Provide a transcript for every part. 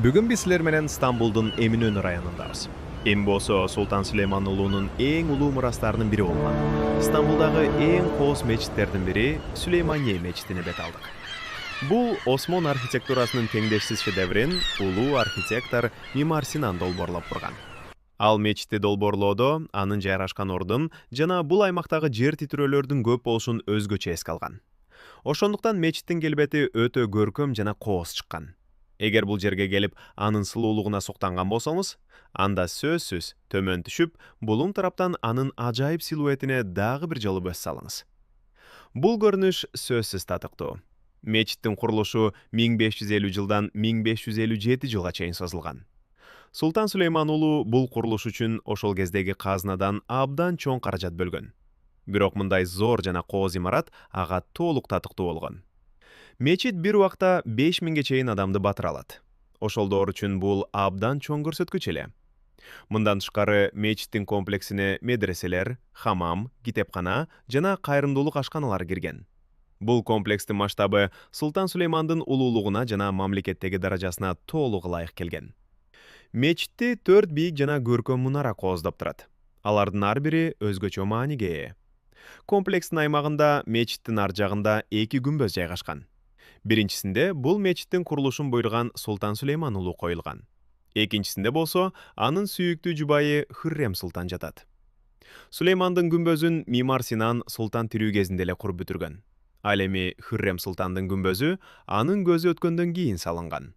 Бүгін біз сілер менен Стамбулдун Эминөнү районундабыз. Эми болсо Султан Сулейман уулунун эң улуу мурастарынын бири болгон. Стамбулдагы эң кооз мечиттердин бири Сулеймание мечитине бет алдык. Бул Осмон архитектурасынын теңдешсиз шедеврин улуу архитектор Мимар Синан долбоорлоп турган. Ал мечитти долбоорлоодо анын жайгашкан ордун жана бул аймактагы жер титирөөлөрдүн көп болушун өзгөчө эске алган. Ошондуктан мечиттин келбети өтө көркөм жана кооз чыккан. Эгер бул жерге келип, анын сылуулугуна суктанган болсоңуз, анда сөзсүз төмөн түшүп, булуң тараптан анын ажайып силуэтине дагы бир жолу көз салыңыз. Бул көрүнүш сөзсүз татыктуу. Мечиттин курулушу 1550 жылдан 1557 жылга чейин созулган. Султан Сулейман уулу бул курулуш үчүн ошол кездеги казынадан абдан чоң каражат бөлгөн. Бирок мындай зор жана кооз имарат ага толук татыктуу болгон. Мечит бир убакта 5000ге чейин адамды батыра алат. Ошол доор үчүн бул абдан чоң көрсөткүч эле. Мындан тышкары мечиттин комплексине медреселер, хамам, китепкана жана кайрымдуулук ашканалары кирген. Бул комплекстин масштабы Султан Сулеймандын улуулугуна жана мамлекеттеги даражасына толук ылайык келген. Мечитти 4 бийик жана көркөм мунара кооздоп турат. Алардын ар бири өзгөчө мааниге ээ. Комплекстин аймагында мечиттин ар жагында 2 күмбөз жайгашкан. Биринчисинде бул мечиттин курулушун буйруган Султан Сулейман уулу коюлган. Экинчисинде болсо анын сүйүктүү жубайы Хуррем султан жатат. Сулеймандын күмбөзүн Мимар Синан султан тирүү кезинде эле куруп бүтүргөн. Ал эми Хуррем султандын күмбөзү анын көзү өткөндөн кийин салынган.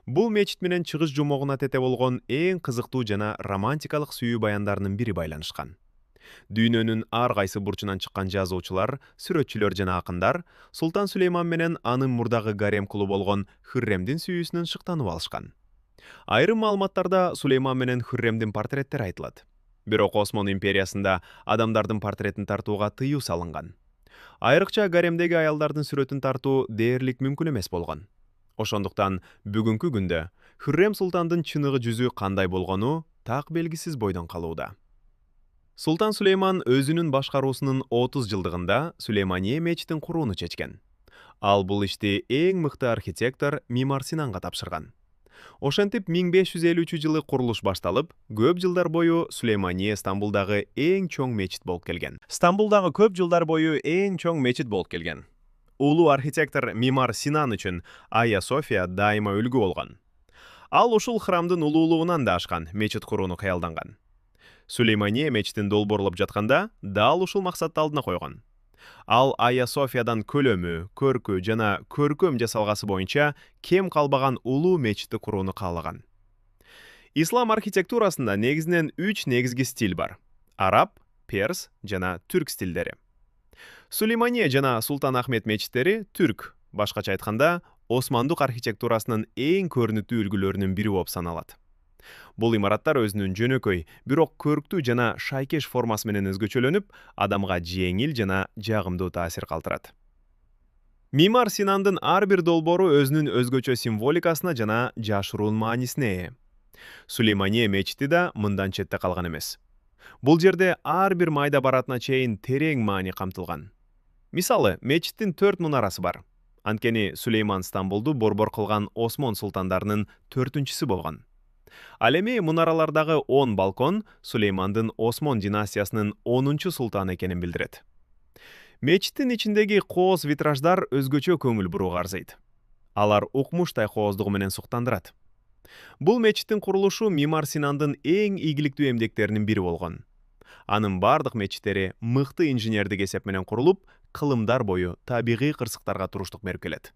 Бул мечит менен чыгыш жумогуна тете болгон эң кызыктуу жана романтикалык сүйүү баяндарынын бири байланышкан. Дүйнөнүн ар кайсы бурчунан чыккан жазуучулар, сүрөтчүлөр жана акындар Султан Сулейман менен анын мурдагы гарем кулу болгон Хурремдин сүйүүсүнөн шыктанып алышкан. Айрым маалыматтарда Сулейман менен Хурремдин портреттери айтылат. Бирок Осмон империясында адамдардын портреттин тартууга тыюу салынган. Айрыкча гаремдеги аялдардын сүрөтүн тартуу дээрлик мүмкүн эмес болгон. Ошондуктан бүгүнкү күндө Хуррем султандын чыныгы жүзү кандай болгону так белгисиз бойдон калууда. Султан Сулейман өзүнүн башкаруусунун 30 жылдыгында Сулеймание мечитин курууну чечкен. Ал бул ишти эң мыкты архитектор Мимар Синанга тапшырган. Ошентип 1553 жылы курулуш башталып, көп жылдар бою Сулеймание Стамбулдагы эң чоң мечит болуп келген. Стамбулдагы көп жылдар бою эң чоң мечит болуп келген. Улуу архитектор Мимар Синан үчүн Айя София дайыма үлгү болгон. Ал ушул храмдын улуулугунан да ашкан мечит курууну кыялданган. Сулеймание мечитин долбоорлоп жатканда дал ушул максатты алдына койгон. Ал Айя Софиядан көлөмү, көркү жана көркөм жасалгасы боюнча кем калбаган улуу мечитти курууну каалаган. Ислам архитектурасында негизинен 3 негизги стиль бар: араб, перс жана түрк стилдери. Сулеймание жана Султан Ахмет мечиттери түрк, башкача айтканда, Османдук архитектурасынын эң көрүнүктүү үлгүлөрүнүн бири болуп саналат. Бул имараттар өзүнүн жөнөкөй, бирок көрктүү жана шайкеш формасы менен өзгөчөлөнүп, адамга жеңил жана жагымдуу таасир калтырат. Мимар Синандын ар бир долбоору өзүнүн өзгөчө символикасына жана жашыруун маанисине ээ. Сулеймание мечити да мындан четте калган эмес. Бул жерде ар бир майда баратына чейин терең маани камтылган. Мисалы, мечиттин 4 мунарасы бар. Анткени Сулейман Стамбулду борбор кылган Осмон султандарынын 4-чүсү болгон. Ал эми мунаралардагы 10 балкон Сулеймандын Осмон династиясынын 10-чу султаны экенин билдирет. Мечиттин ичиндеги кооз витраждар өзгөчө көңүл бурууга арзыйт. Алар укмуштай кооздугу менен суктандырат. Бул мечиттин курулушу Мимар Синандын эң ийгиликтүү эмгектеринин бири болгон. Анын бардык мечиттери мыкты инженердик эсеп менен курулуп, кылымдар бою табигый кырсыктарга туруштук берип келет.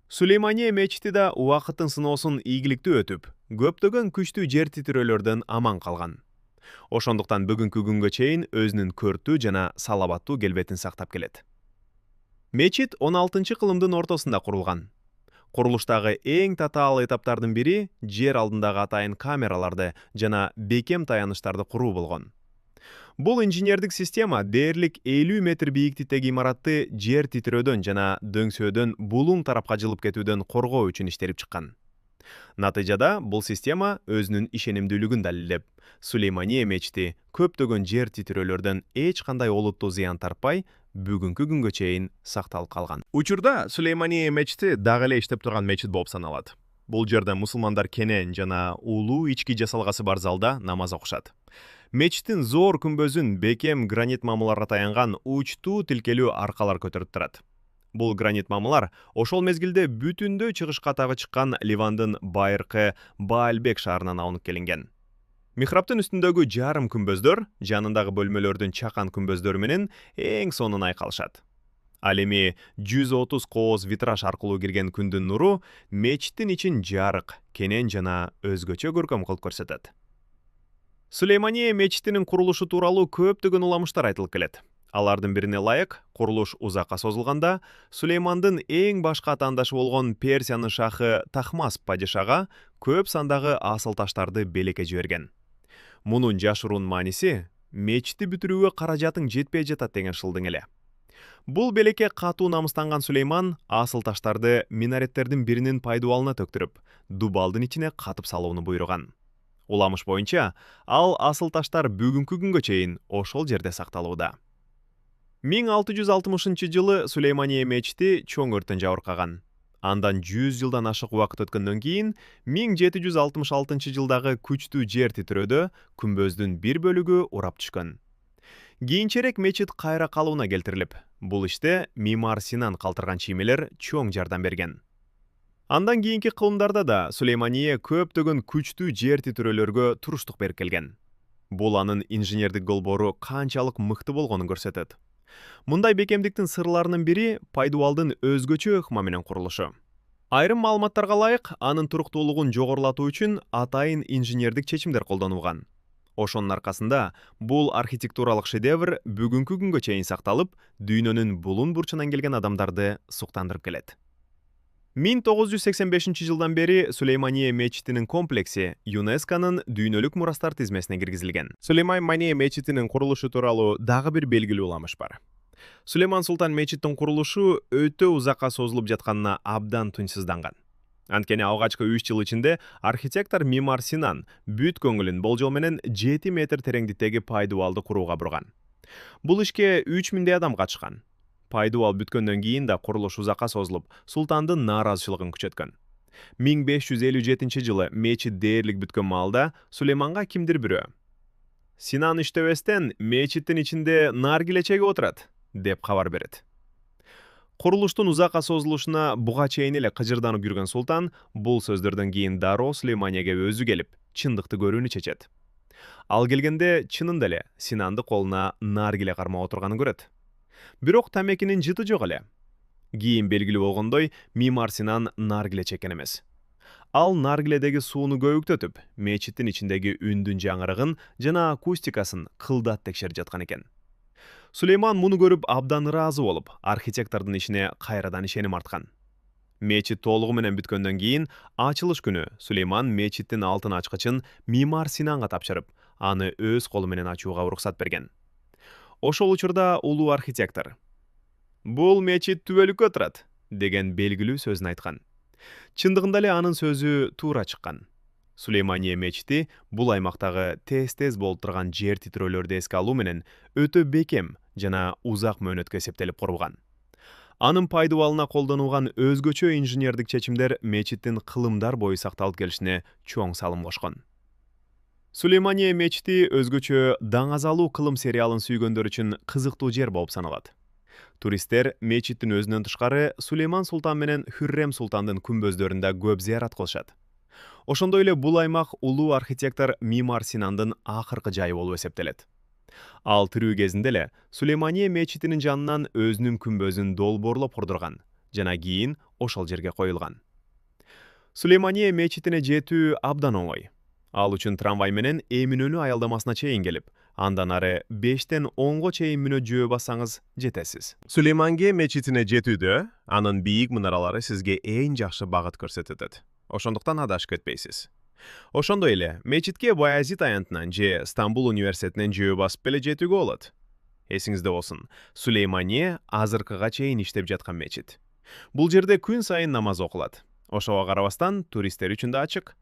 Сулеймание мечити да убакыттын сыноосун ийгиликтүү өтүп, көптөгөн күчтүү жер титирөөлөрдөн аман калган. Ошондуктан бүгүнкү күнгө чейин өзүнүн көрктүү жана салабаттуу келбетин сактап келет. Мечит 16-кылымдын ортосунда курулган. Курулуштагы эң татаал этаптардын бири жер алдындагы атайын камераларды жана бекем таяныштарды куруу болгон. Бул инженердик система дээрлик 50 метр бийиктиктеги имаратты жер титирөөдөн жана дөңсөөдөн булуң тарапка жылып кетүүдөн коргоо үчүн иштелип чыккан. Натыйжада бул система өзүнүн ишенимдүүлүгүн далилдеп, Сулеймание мечити көптөгөн жер титирөөлөрдөн эч кандай олуттуу зыян тартпай, бүгүнкү күнгө чейин сакталып калган. Учурда Сулеймание мечити дагы эле иштеп турган мечит болуп саналат. Бул жерде мусулмандар кенен жана улуу ички жасалгасы бар залда намаз окушат. Мечиттин зор күмбөзүн бекем гранит мамыларга таянган учтуу тилкелүү аркалар көтөрүп турат. Бул гранит мамылар ошол мезгилде бүтүндөй чыгышка атагы чыккан Ливандын байыркы Баалбек шаарынан алынып келинген. Михраптын үстүндөгү жарым күмбөздөр жанындагы бөлмөлөрдүн чакан күмбөздөрү менен эң сонун айкалышат. Ал эми 130 кооз витраж аркылуу кирген күндүн нуру мечиттин ичин жарык, кенен жана өзгөчө көркөм кылып көрсөтөт. Сулеймания мечитинин курулушу тууралуу көптөгөн уламыштар айтылып келет. Алардын бирине ылайык, курулуш узакка созулганда, Сулеймандын эң башкы атаандашы болгон Персиянын шахы Тахмас падишага көп сандагы асыл таштарды белекке жиберген. Мунун жашыруун мааниси мечитти бүтүрүүгө каражатың жетпей жатат деген шылдың эле. Бул белекке катуу намыстанган Сулейман асыл таштарды минареттердин биринин пайдубалына төктүрүп, дубалдын ичине катып салууну буйруган. Уламыш боюнча, ал асыл таштар бүгүнкү күнгө чейин ошол жерде сакталууда. 1660-жылы Сулеймания мечити чоң өрттөн жабыркаган. Андан 100 жылдан ашык убакыт өткөндөн кийин 1766-жылдагы күчтүү жер титирөөдө күмбөздүн бир бөлүгү урап түшкөн. Кийинчерээк мечит кайра калууна келтирилип, бул иште мимар Синан калтырган чиймелер чоң жардам берген. Андан кийинки кылымдарда да Сулеймания көптөгөн күчтүү жер титирөөлөргө туруштук берип келген. Бул анын инженердик долбоору канчалык мыкты болгонун көрсөтөт. Мындай бекемдиктин сырларынын бири пайдубалдын өзгөчө ыкма менен курулушу. Айрым маалыматтарга ылайык, анын туруктуулугун жогорулатуу үчүн атайын инженердик чечимдер колдонулган. Ошонун аркасында бул архитектуралык шедевр бүгүнкү күнгө чейин сакталып, дүйнөнүн булун бурчунан келген адамдарды суктандырып келет. 1985-жылдан бери Сулеймания мечитинин комплекси ЮНЕСКОнун дүйнөлүк мурастар тизмесине киргизилген. Сулеймания мечитинин курулушу тууралуу дагы бир белгилүү уламыш бар. Сулейман Султан мечиттин курулушу өтө узакка созулуп жатканына абдан тынчсызданган. Анткени алгачкы 3 жыл ичинде архитектор мимар Синан бүт көңүлүн болжол менен 7 метр тереңдиктеги пайдубалды курууга бурган. Бул ишке 3000 адам катышкан. Пайдубал бүткөндөн кийин да курулуш узакка созулуп, султандын нааразычылыгын күчөткөн. 1557-жылы мечит дээрлик бүткөн маалда Сулейманга кимдир бирөө «Синан иштебестен мечиттин ичинде наргиле чегип отурат» деп кабар берет. Курулуштун узакка созулушуна буга чейин эле кыжырданып жүргөн султан бул сөздөрдөн кийин дароо Сулейманияга өзү келип, чындыкты көрүүнү чечет. Ал келгенде чынында эле Синанды колуна наргиле кармап отурганын көрөт. Бирок тамекинин жыты жок эле. Кийин белгилүү болгондой, мимар Синан наргиле чеккен эмес. Ал наргиледеги сууну көбүктөтүп, мечиттин ичиндеги үндүн жаңырыгын жана акустикасын кылдат текшерип жаткан экен. Сулейман муну көрүп абдан ыраазы болуп, архитектордун ишине кайрадан ишеним арткан. Мечит толугу менен бүткөндөн кийин ачылыш күнү Сулейман мечиттин алтын ачкычын мимар Синанга тапшырып, аны өз колу менен ачууга уруксат берген. Ошол учурда улуу архитектор «Бул мечит түбөлүккө турат» деген белгилүү сөзүн айткан. Чындыгында эле анын сөзү туура чыккан. Сулеймания мечити бул аймактагы тез-тез болуп турган жер титирөөлөрдү эске алуу менен өтө бекем жана узак мөөнөткө эсептелип курулган. Анын пайдубалына колдонулган өзгөчө инженердик чечимдер мечиттин кылымдар бою сакталып келишине чоң салым кошкон. Сулеймания мечити өзгөчө даңазалуу кылым сериалын сүйгөндөр үчүн кызыктуу жер болуп саналат. Туристтер мечиттин өзүнөн тышкары Сулейман Султан менен Хүррем Султандын күмбөздөрүндө көп зыярат кылышат. Ошондой эле бул аймак улуу архитектор мимар Синандын акыркы жайы болуп эсептелет. Ал тирүү кезинде эле Сулеймания мечитинин жанынан өзүнүн күмбөзүн долбоорлоп курдурган жана кийин ошол жерге коюлган. Сулеймания мечитине жетүү абдан оңой. Ал үчүн трамвай менен Эминөнү аялдамасына чейин келип, андан ары 5-тен 10го чейин мүнөт жөө бассаңыз жетесиз. Сулеймания мечитине жетүүдө анын бийик мунаралары сизге эң жакшы багыт көрсөтөт. Ошондуктан адашып кетпейсиз. Ошондой эле мечитке Баязит аянтынан же Стамбул университетинен жөө басып эле жетүүгө болот. Эсиңизде болсун, Сулеймания азыркыга чейин иштеп жаткан мечит. Бул жерде күн сайын намаз окулат. Ошого карабастан туристтер үчүн да ачык.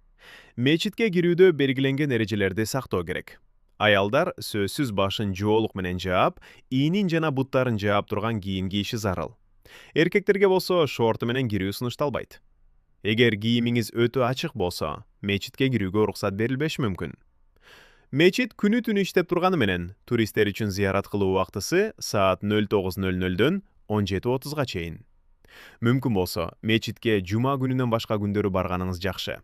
Мечитке кирүүдө белгиленген эрежелерди сактоо керек. Аялдар сөзсүз башын жоолук менен жаап, иинин жана буттарын жаап турган кийим кийиши зарыл. Эркектерге болсо шорты менен кирүү сунушталбайт. Эгер кийимиңиз өтө ачык болсо, мечитке кирүүгө уруксат берилбеши мүмкүн. Мечит күнү түнү иштеп турганы менен, туристтер үчүн зыярат кылуу убактысы саат 09:00дөн 17:30га чейин. Мүмкүн болсо, мечитке жума күнүнөн башка күндөрү барганыңыз жакшы.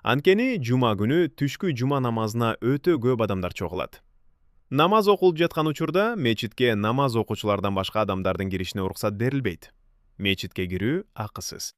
Анткени жума күнү түшкү жума намазына өтө көп адамдар чогулат. Намаз окулуп жаткан учурда мечитке намаз окуучулардан башка адамдардын киришине уруксат берилбейт. Мечитке кирүү акысыз.